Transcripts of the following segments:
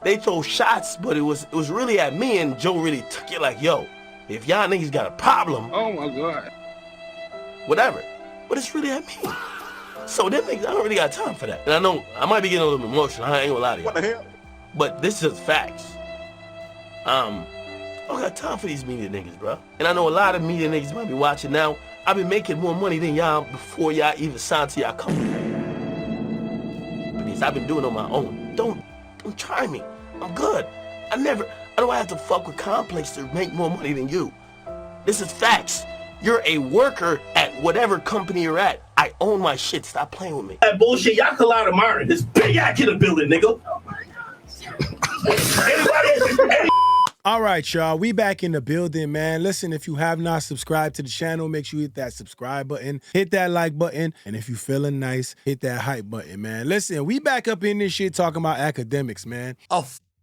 They throw shots, but it was really at me, and Joe really took it like, yo, if y'all niggas got a problem. Oh my God. Whatever. But it's really at me. So them niggas, I don't really got time for that. And I know I might be getting a little emotional. I ain't gonna lie to you. What the hell? But this is facts. I don't got time for these media niggas, bro. And I know a lot of media niggas might be watching now. I've been making more money than y'all before y'all even signed to y'all company. But this I've been doing on my own. Don't try me. I'm good. I don't have to fuck with Complex to make more money than you. This is facts. You're a worker at whatever company you're at. I own my shit. Stop playing with me. That bullshit, y'all can lie tomorrow. This big act in the building, nigga. Oh my God. Anybody? All right, y'all. We back in the building, man. Listen, if you have not subscribed to the channel, make sure you hit that subscribe button, hit that like button, and if you feeling nice, hit that hype button, man. Listen, we back up in this shit talking about Akademiks, man.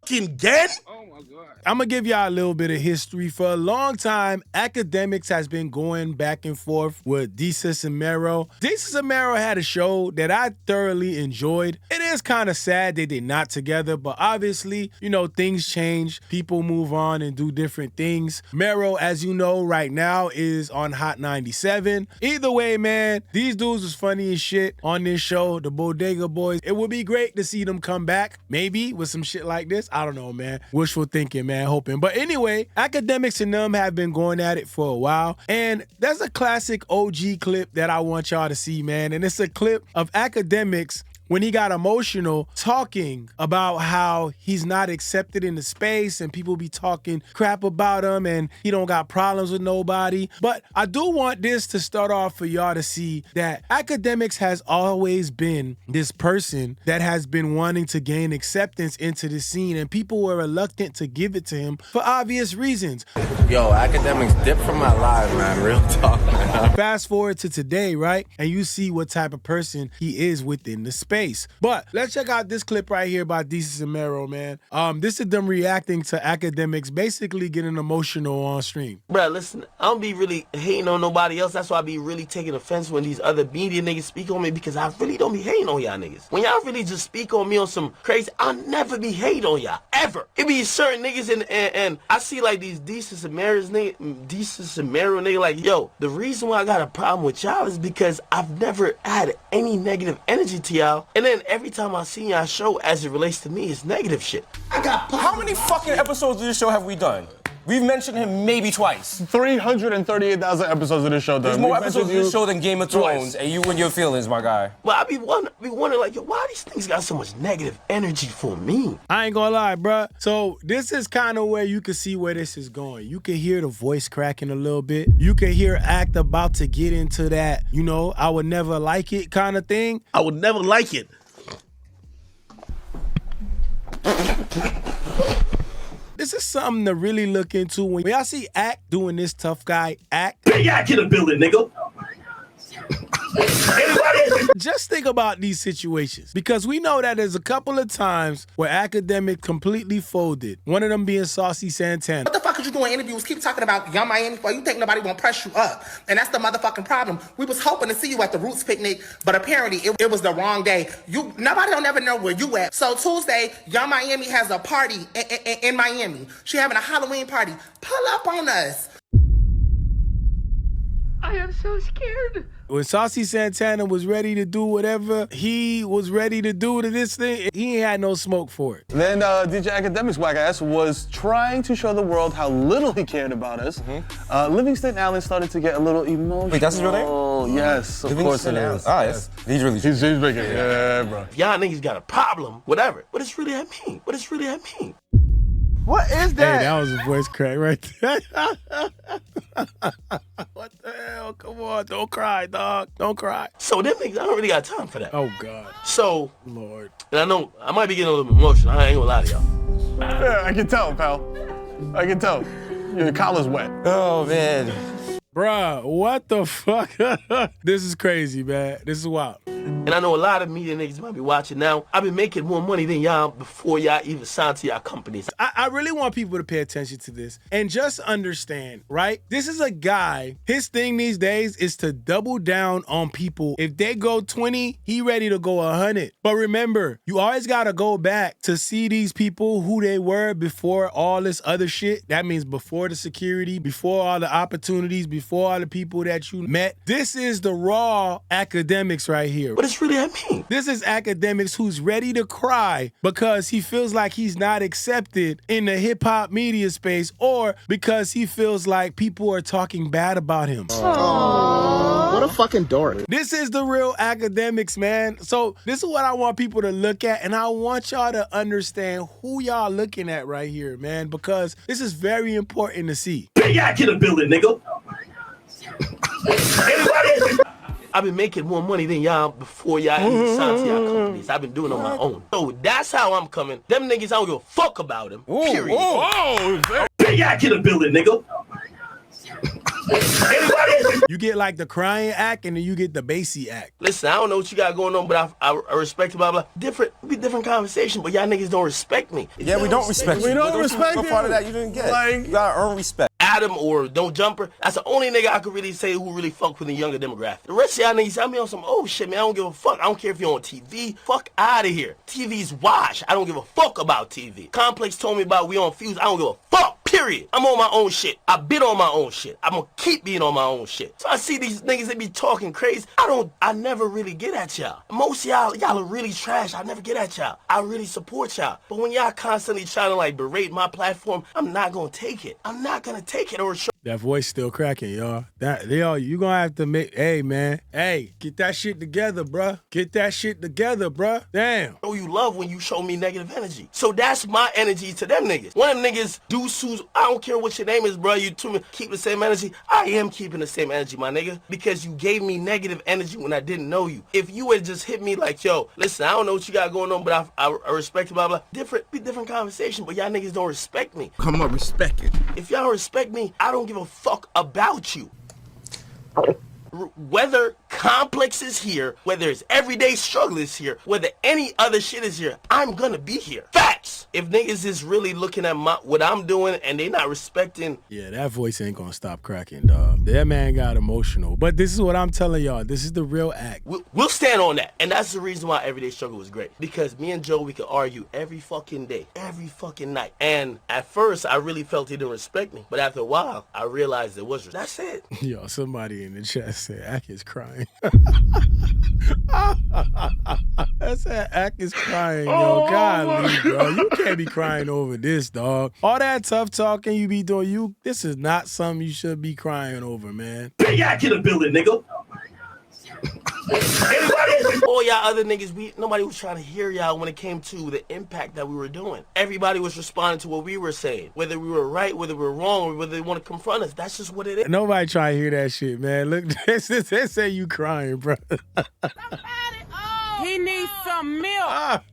Again? Oh my God. I'm gonna give y'all a little bit of history. For a long time, Akademiks has been going back and forth with Desus and Mero. Desus and Mero had a show that I thoroughly enjoyed. It is kind of sad that they're not together, but obviously, you know, things change. People move on and do different things. Mero, as you know, right now is on Hot 97. Either way, man, these dudes was funny as shit on this show, the Bodega Boys. It would be great to see them come back, maybe with some shit like this. I don't know, man. Wishful thinking, man. Hoping. But anyway, Akademiks and them have been going at it for a while. And there's a classic OG clip that I want y'all to see, man. And it's a clip of Akademiks when he got emotional talking about how he's not accepted in the space and people be talking crap about him and he don't got problems with nobody. But I do want this to start off for y'all to see that Akademiks has always been this person that has been wanting to gain acceptance into the scene, and people were reluctant to give it to him for obvious reasons. Yo, Akademiks dip from my life, man. Real talk, man. Fast forward to today, right? And you see what type of person he is within the space. But let's check out this clip right here by Desus and Mero, man. This is them reacting to Akademiks, basically getting emotional on stream. Bruh, listen, I don't be really hating on nobody else. That's why I be really taking offense when these other media niggas speak on me, because I really don't be hating on y'all niggas. When y'all really just speak on me on some crazy, I'll never be hating on y'all, ever. It be certain niggas and I see like these Desus and Mero niggas like, yo, the reason why I got a problem with y'all is because I've never had any negative energy to y'all. And then every time I see y'all show as it relates to me, it's negative shit. How many fucking episodes of this show have we done? We've mentioned him maybe twice. 338,000 episodes of this show done. There's more episodes of this show than Game of Thrones, and you and your feelings, my guy. Well, I be wondering like, yo, why these things got so much negative energy for me? I ain't gonna lie, bruh. So this is kind of where you can see where this is going. You can hear the voice cracking a little bit. You can hear Act about to get into that, you know, I would never like it kind of thing. I would never like it. This is something to really look into. When y'all see Act doing this tough guy act. Big act in the building, nigga. Anybody? Just think about these situations, because we know that there's a couple of times where Akademiks completely folded. One of them being Saucy Santana. What the fuck is you doing interviews? Keep talking about Young Miami for you think nobody gonna press you up. And that's the motherfucking problem. We was hoping to see you at the Roots picnic, but apparently it was the wrong day. Nobody don't ever know where you at. So Tuesday, Young Miami has a party in Miami. She having a Halloween party. Pull up on us. I am so scared. When Saucy Santana was ready to do whatever he was ready to do to this thing, he ain't had no smoke for it. Then DJ Akademiks, whack ass, was trying to show the world how little he cared about us. Livingston Allen started to get a little emotional. Wait, that's his real name? Oh, yes, of course it is. Ah, yes. He's really He's making it. Yeah, bro. Y'all niggas got a problem, whatever. But it's really at me. What is that? Hey, that was a voice crack right there. What the hell? Come on, don't cry, dog. Don't cry. So them niggas, I don't really got time for that. Oh, God. So, Lord. and I know I might be getting a little emotional. I ain't gonna lie to y'all. Yeah, I can tell, pal. I can tell. Your collar's wet. Oh, man. Bruh, what the fuck? This is crazy, man. This is wild. And I know a lot of media niggas might be watching now. I've been making more money than y'all before y'all even signed to y'all companies. I really want people to pay attention to this and just understand, right? This is a guy, his thing these days is to double down on people. If they go 20, he ready to go 100. But remember, you always got to go back to see these people who they were before all this other shit. That means before the security, before all the opportunities, before all the people that you met. This is the raw Akademiks right here. What does really that mean? This is Akademiks who's ready to cry because he feels like he's not accepted in the hip-hop media space or because he feels like people are talking bad about him. What a fucking dork. This is the real Akademiks, man. So this is what I want people to look at, and I want y'all to understand who y'all looking at right here, man, because this is very important to see. Big act in the building, nigga. Anybody? I've been making more money than y'all before y'all even signed to y'all companies. I've been doing it on my own. So that's how I'm coming. Them niggas, I don't give a fuck about them. Period. Big act in the building, nigga. Anybody? You get like the crying act and then you get the bassy act. Listen, I don't know what you got going on, but I respect you, blah, blah. Different conversation, but y'all niggas don't respect me. Yeah, we don't respect you. We don't But respect what part you. of that you didn't get? Like- You gotta earn respect. Adam or Don't Jumper, that's the only nigga I could really say who really fuck with the younger demographic. The rest of y'all niggas, I be on some old shit, man. I don't give a fuck. I don't care if you're on TV. Fuck out of here. TV's wash. I don't give a fuck about TV. Complex told me about we on Fuse. I don't give a fuck. Period. I'm on my own shit. I've been on my own shit. I'm gonna keep being on my own shit. So I see these niggas that be talking crazy. I never really get at y'all. Most of y'all are really trash. I never get at y'all. I really support y'all. But when y'all constantly trying to like berate my platform, I'm not gonna take it. I'm not gonna take it or show. That voice still cracking, y'all. You gonna have to make, hey, man. Hey, get that shit together, bruh. Get that shit together, bruh. Damn. Show you love when you show me negative energy. So that's my energy to them niggas. One of them niggas, deuces, I don't care what your name is, bro. You two keep the same energy. I am keeping the same energy, my nigga, because you gave me negative energy when I didn't know you. If you had just hit me like, yo, listen, I don't know what you got going on, but I respect you, blah, blah. Different conversation, but y'all niggas don't respect me. Come on, respect it. If y'all respect me, I don't give a fuck about you. Whether Complex is here, whether it's Everyday Struggle is here, whether any other shit is here, I'm gonna be here. Facts. If niggas is really looking at what I'm doing and they not respecting. Yeah, that voice ain't gonna stop cracking, dog. That man got emotional. But this is what I'm telling y'all. This is the real act. We'll stand on that. And that's the reason why Everyday Struggle was great. Because me and Joe, we could argue every fucking day, every fucking night. And at first, I really felt he didn't respect me. But after a while, I realized it was. That's it. Yo, somebody in the chat said Ak is crying. That's that Ak is crying, yo. Golly, bro. You can't be crying over this, dog. All that tough talking you be doing, this is not something you should be crying over, man. Big act in the building, nigga. Anybody? All y'all other niggas, nobody was trying to hear y'all when it came to the impact that we were doing. Everybody was responding to what we were saying. Whether we were right, whether we were wrong, or whether they want to confront us. That's just what it is. Nobody trying to hear that shit, man. Look, they say you crying, bro. He needs some milk.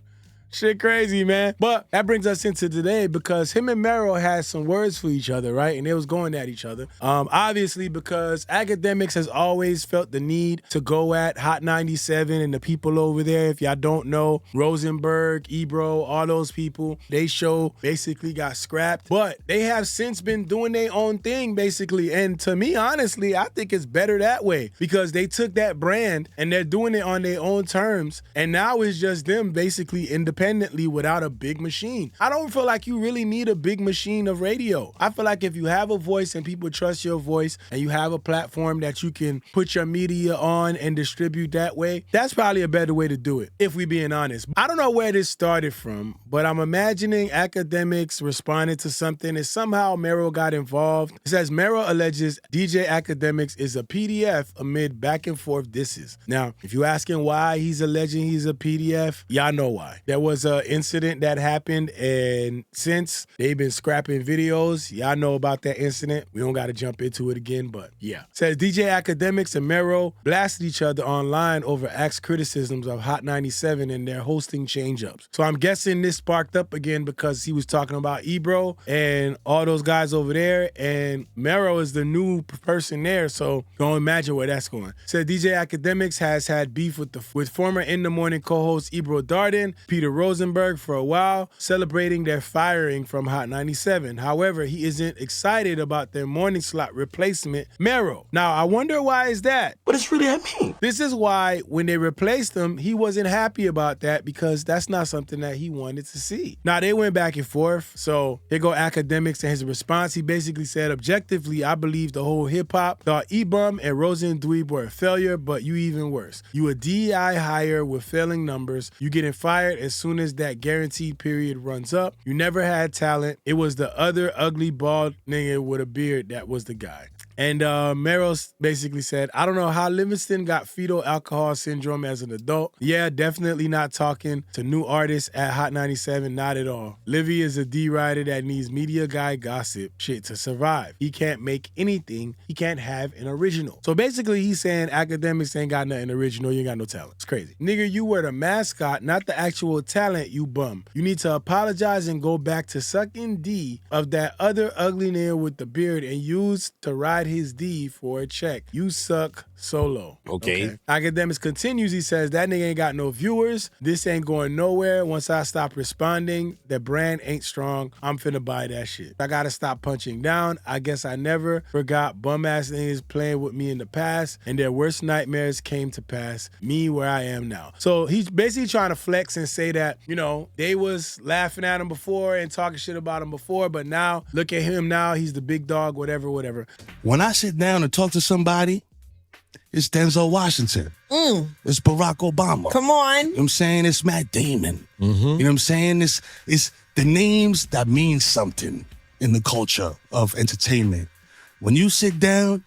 Shit crazy, man. But that brings us into today because him and Mero had some words for each other, right? And they was going at each other. Obviously because Akademiks has always felt the need to go at Hot 97 and the people over there. If y'all don't know, Rosenberg, Ebro, all those people, they show basically got scrapped. But they have since been doing their own thing, basically. And to me, honestly, I think it's better that way because they took that brand and they're doing it on their own terms. And now it's just them basically independently without a big machine. I don't feel like you really need a big machine of radio. I feel like if you have a voice and people trust your voice and you have a platform that you can put your media on and distribute that way, that's probably a better way to do it, if we being honest. I don't know where this started from, but I'm imagining Akademiks responded to something and somehow Mero got involved. It says Mero alleges DJ Akademiks is a PDF amid back and forth disses. Now, if you're asking why he's alleging he's a PDF, y'all know why. There was was an incident that happened, and since they've been scrapping videos, y'all know about that incident. We don't got to jump into it again, but yeah. Says DJ Akademiks and Mero blasted each other online over Axe criticisms of Hot 97 and their hosting change-ups. So I'm guessing this sparked up again because he was talking about Ebro and all those guys over there, and Mero is the new person there, so don't imagine where that's going. Said DJ Akademiks has had beef with former In the Morning co-host Ebro Darden, Peter Rosenberg for a while, celebrating their firing from Hot 97. However, he isn't excited about their morning slot replacement, Mero. Now, I wonder why is that? What does really that mean? This is why when they replaced him, he wasn't happy about that because that's not something that he wanted to see. Now, they went back and forth, so here go Akademiks and his response. He basically said, objectively, I believe the whole hip-hop thought E-Bum and Rosen Dweeb were a failure, but you even worse. You a DEI hire with failing numbers. You getting fired as soon as that guaranteed period runs up. You never had talent. It was the other ugly bald nigga with a beard that was the guy. And Mero basically said, I don't know how Livingston got fetal alcohol syndrome as an adult. Yeah, definitely not talking to new artists at Hot 97, not at all. Livy is a D-rider that needs media guy gossip shit to survive. He can't make anything. He can't have an original. So basically he's saying Akademiks ain't got nothing original. You ain't got no talent. It's crazy. Nigga, you were the mascot, not the actual talent, you bum. You need to apologize and go back to sucking D of that other ugly nigga with the beard and use to ride his D for a check. You suck solo. Okay. Akademiks continues. He says, that nigga ain't got no viewers. This ain't going nowhere. Once I stop responding, the brand ain't strong. I'm finna buy that shit. I gotta stop punching down. I guess I never forgot bum-ass niggas playing with me in the past, and their worst nightmares came to pass. Me where I am now. So he's basically trying to flex and say that, you know, they was laughing at him before and talking shit about him before, but now, look at him now. He's the big dog, whatever, whatever. When I sit down and talk to somebody, it's Denzel Washington. It's Barack Obama. Come on. You know what I'm saying? It's Matt Damon. You know what I'm saying? It's the names that mean something in the culture of entertainment. When you sit down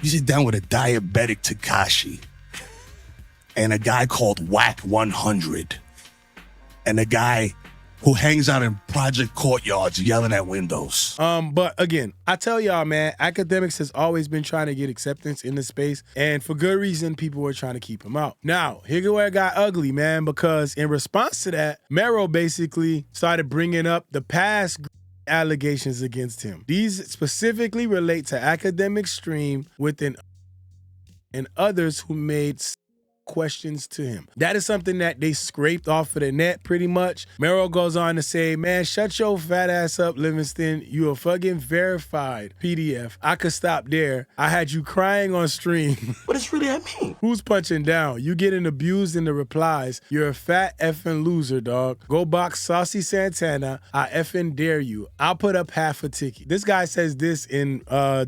with a diabetic Tekashi and a guy called Whack 100 and a guy who hangs out in project courtyards yelling at windows. But again, I tell y'all, man, Akademiks has always been trying to get acceptance in the space, and for good reason, people were trying to keep him out. Now, here where it got ugly, man, because in response to that, Mero basically started bringing up the past allegations against him. These specifically relate to Akademiks' stream within and others who made questions to him. That is something that they scraped off of the net pretty much. Mero goes on to say, man, shut your fat ass up, Livingston. You a fucking verified PDF. I could stop there. I had you crying on stream. What does really that mean? Who's punching down? You getting abused in the replies. You're a fat effing loser, dog. Go box Saucy Santana. I effing dare you. I'll put up half a ticket. This guy says this in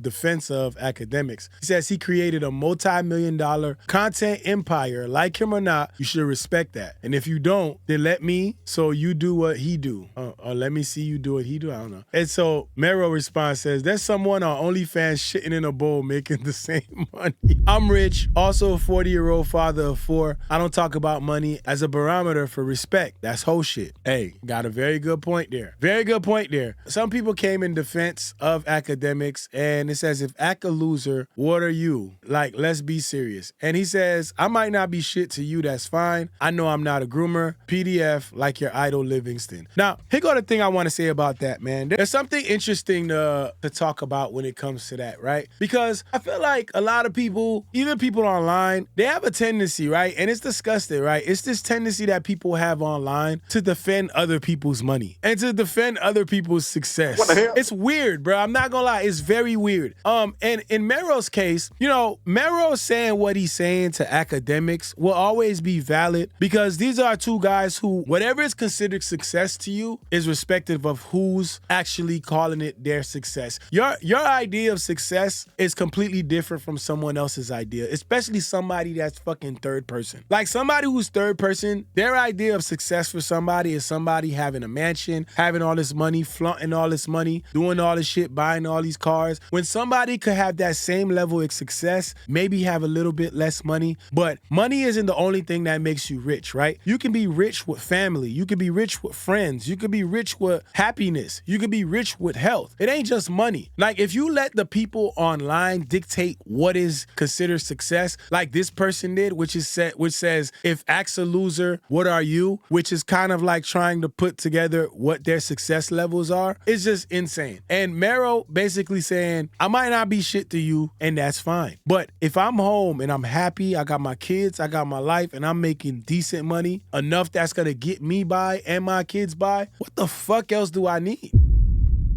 defense of Akademiks. He says he created a multi-million-dollar content empire. Like him or not, you should respect that. And if you don't, then let me so you do what he do. Or let me see you do what he do. I don't know. And so Mero response says, there's someone on OnlyFans shitting in a bowl making the same money. I'm rich, also a 40-year-old father of 4. I don't talk about money as a barometer for respect. That's whole shit. Hey, got a very good point there. Very good point there. Some people came in defense of Akademiks, and it says, if Ak a loser, what are you? Like, let's be serious. And he says, I might not be shit to you, that's fine. I know I'm not a groomer. PDF like your idol Livingston. Now, here go the thing I want to say about that, man. There's something interesting to talk about when it comes to that, right? Because I feel like a lot of people, even people online, they have a tendency, right? And it's disgusting, right? It's this tendency that people have online to defend other people's money and to defend other people's success. What the hell? It's weird, bro. I'm not gonna lie. It's very weird. And in Mero's case, you know, Mero saying what he's saying to Akademiks will always be valid because these are two guys who, whatever is considered success to you is respective of who's actually calling it their success. Your idea of success is completely different from someone else's idea, especially somebody that's fucking third person. Like somebody who's third person, their idea of success for somebody is somebody having a mansion, having all this money, flaunting all this money, doing all this shit, buying all these cars. When somebody could have that same level of success, maybe have a little bit less money, but money isn't the only thing that makes you rich, right? You can be rich with family. You can be rich with friends. You can be rich with happiness. You can be rich with health. It ain't just money. Like, if you let the people online dictate what is considered success, like this person did, which says, if Axe a loser, what are you? Which is kind of like trying to put together what their success levels are. It's just insane. And Mero basically saying, I might not be shit to you, and that's fine. But if I'm home and I'm happy, I got my kids, I got my life, and I'm making decent money, enough that's gonna get me by and my kids by, what the fuck else do I need?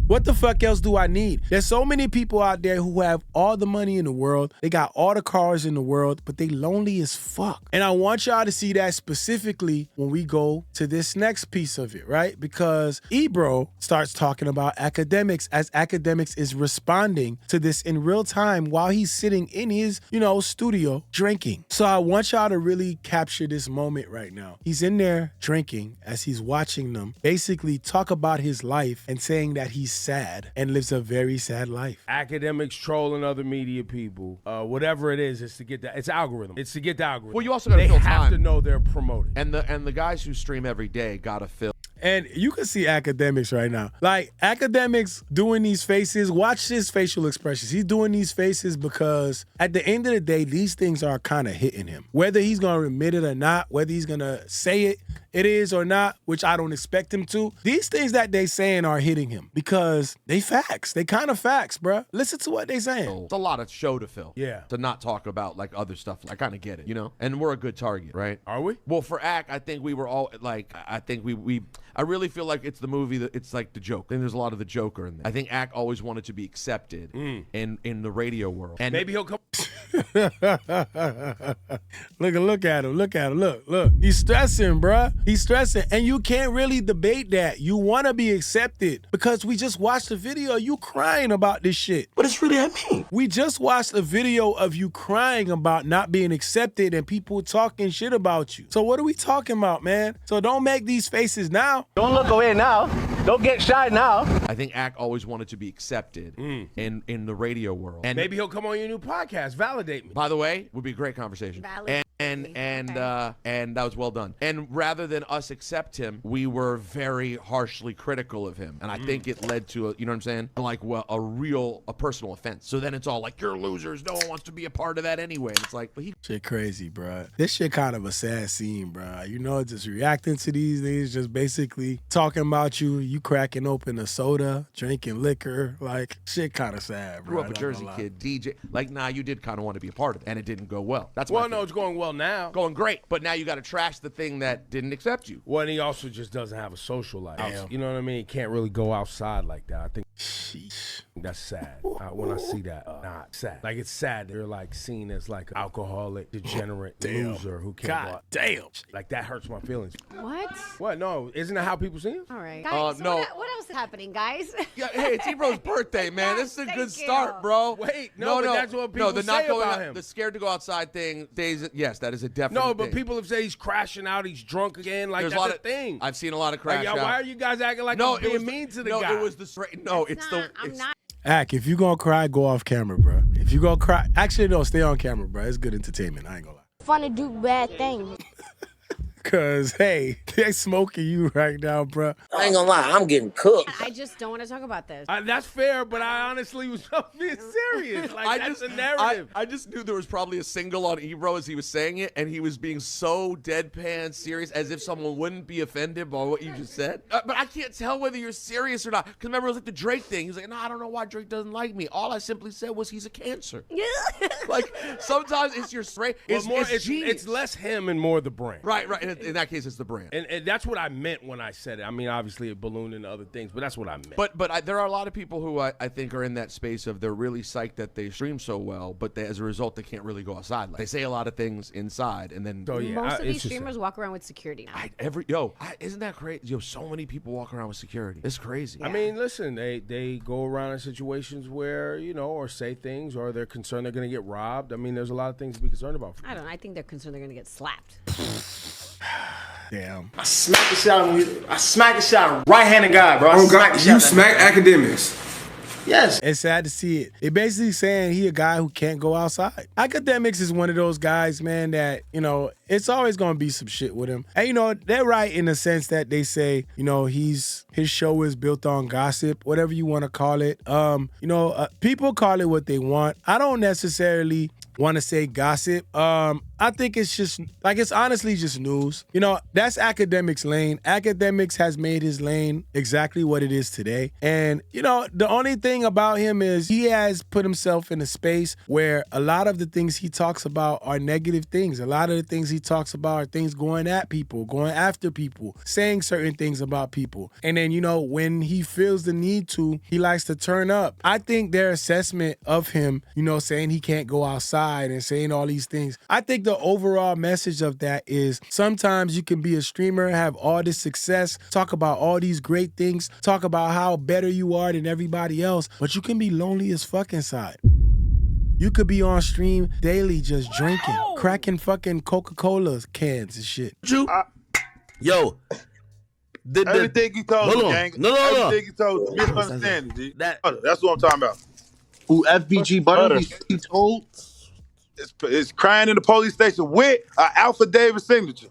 What the fuck else do I need? There's so many people out there who have all the money in the world. They got all the cars in the world, but they lonely as fuck. And I want y'all to see that specifically when we go to this next piece of it, right? Because Ebro starts talking about Akademiks as Akademiks is responding to this in real time while he's sitting in his, studio drinking. So I want y'all to really capture this moment right now. He's in there drinking as he's watching them basically talk about his life and saying that he's sad and lives a very sad life. Akademiks trolling other media people, whatever it is, it's to get that. It's algorithm. It's to get the algorithm. Well, you also got to fill time. They have to know they're promoted. And the guys who stream every day got to fill. And you can see Akademiks right now. Like, Akademiks doing these faces, watch his facial expressions. He's doing these faces because at the end of the day, these things are kind of hitting him. Whether he's going to admit it or not, whether he's going to say it is or not, which I don't expect him to, these things that they saying are hitting him because they facts. They kind of facts, bruh. Listen to what they saying. It's a lot of show to fill. Yeah. To not talk about, like, other stuff. I kind of get it, And we're a good target, right? Are we? Well, for Ak, I think we were all, like, I really feel like it's the movie that it's like the joke. And there's a lot of the Joker in there. I think Ak always wanted to be accepted in the radio world. And maybe he'll come. Look at him. Look. He's stressing, bruh. He's stressing. And you can't really debate that. You want to be accepted because we just watched a video of you crying about this shit. But it's really me. We just watched a video of you crying about not being accepted and people talking shit about you. So what are we talking about, man? So don't make these faces now. Don't look away now. Don't get shy now. I think Ak always wanted to be accepted in the radio world. And maybe he'll come on your new podcast, validate me. By the way, would be a great conversation. And that was well done. And rather than us accept him, we were very harshly critical of him. And I think it led to a, you know what I'm saying? Like, well, a personal offense. So then it's all like, you're losers. No one wants to be a part of that anyway. And it's like, but shit crazy, bro. This shit kind of a sad scene, bro. Just reacting to these things, just basically talking about you cracking open a soda, drinking liquor. Like, shit kind of sad, bro. Grew up a Jersey kid, DJ. Like, nah, you did kind of want to be a part of it. And it didn't go well. That's well, no, it's going well now. Going great. But now you got to trash the thing that didn't accept you. Well, and he also just doesn't have a social life. Damn. You know what I mean? He can't really go outside like that. I think that's sad. When I see that, not sad. Like, it's sad that you're like seen as like an alcoholic, degenerate loser who can't go out. Damn. Like, that hurts my feelings. What? What? No, isn't that how people see him? All right. Guys, no. What else is happening, guys? Yeah, hey, it's Ebro's birthday, man. This is a good start, bro. Wait, no, but that's what people say about him. The scared to go outside thing, yes, that is a definite No, but thing. people have said he's crashing out, he's drunk again. Like, that's a thing. I've seen a lot of crash out. Why are you guys acting like I'm being mean to the guy? No, it was the I'm not. Ak, if you gonna cry, go off camera, bro. If you gonna cry, actually, no, stay on camera, bro. It's good entertainment. I ain't gonna lie. Fun to do bad things. Cause hey, they smoking you right now, bro. I ain't gonna lie, I'm getting cooked. I just don't want to talk about this. That's fair, but I honestly was not being serious. Like, that's a narrative. I just knew there was probably a single on Ebro as he was saying it, and he was being so deadpan serious, as if someone wouldn't be offended by what you just said. But I can't tell whether you're serious or not. Because remember, it was like the Drake thing. He was like, no, I don't know why Drake doesn't like me. All I simply said was he's a cancer. Like, sometimes it's your straight. It's less him and more the brand. Right. In that case, it's the brand. And that's what I meant when I said it. I mean, obviously it ballooned into other things, but that's what I meant. But there are a lot of people who I think are in that space of they're really psyched that they stream so well, but as a result, they can't really go outside. Like, they say a lot of things inside, and then most of these streamers walk around with security now. Isn't that crazy? So many people walk around with security. It's crazy. Yeah. I mean, listen, they go around in situations where, or say things, or they're concerned they're going to get robbed. I mean, there's a lot of things to be concerned about. I don't know. I think they're concerned they're going to get slapped. Damn. I smack the shot right-handed guy, bro. You smack Akademiks. Yes. It's sad to see it. It basically saying he a guy who can't go outside. Akademiks is one of those guys, man, that, you know, it's always going to be some shit with him. And, you know, they're right in the sense that they say, you know, his show is built on gossip, whatever you want to call it. People call it what they want. I don't necessarily want to say gossip. I think it's just, like, it's honestly just news. You know, that's Akademiks' lane. Akademiks has made his lane exactly what it is today. And, you know, the only thing about him is he has put himself in a space where a lot of the things he talks about are negative things. A lot of the things he talks about are things going at people, going after people, saying certain things about people. And then, you know, when he feels the need to, he likes to turn up. I think their assessment of him, you know, saying he can't go outside and saying all these things, I think the overall message of that is sometimes you can be a streamer, have all this success, talk about all these great things, talk about how better you are than everybody else, but you can be lonely as fuck inside. You could be on stream daily just drinking, cracking fucking Coca-Cola cans and shit. Yo. Everything you told me, gang. No. Everything you told me. Misunderstanding, G. That's what I'm talking about. Who FBG Butter he told? It's crying in the police station with an Alpha Davis signature.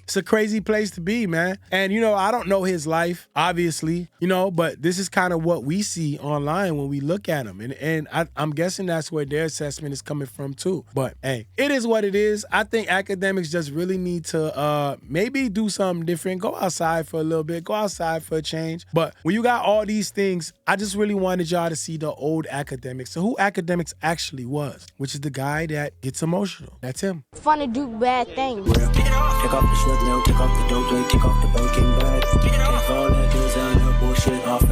It's a crazy place to be, man. And, you know, I don't know his life, obviously, you know, but this is kind of what we see online when we look at him. And I'm guessing that's where their assessment is coming from, too. But, hey, it is what it is. I think Akademiks just really need to maybe do something different. Go outside for a little bit. Go outside for a change. But when you got all these things, I just really wanted y'all to see the old Akademiks. So who Akademiks actually was, which is the guy that gets emotional. That's him. Fun to do bad things. Take off the shit, now take off the dope, take off the broken bag. Take all that designer bullshit off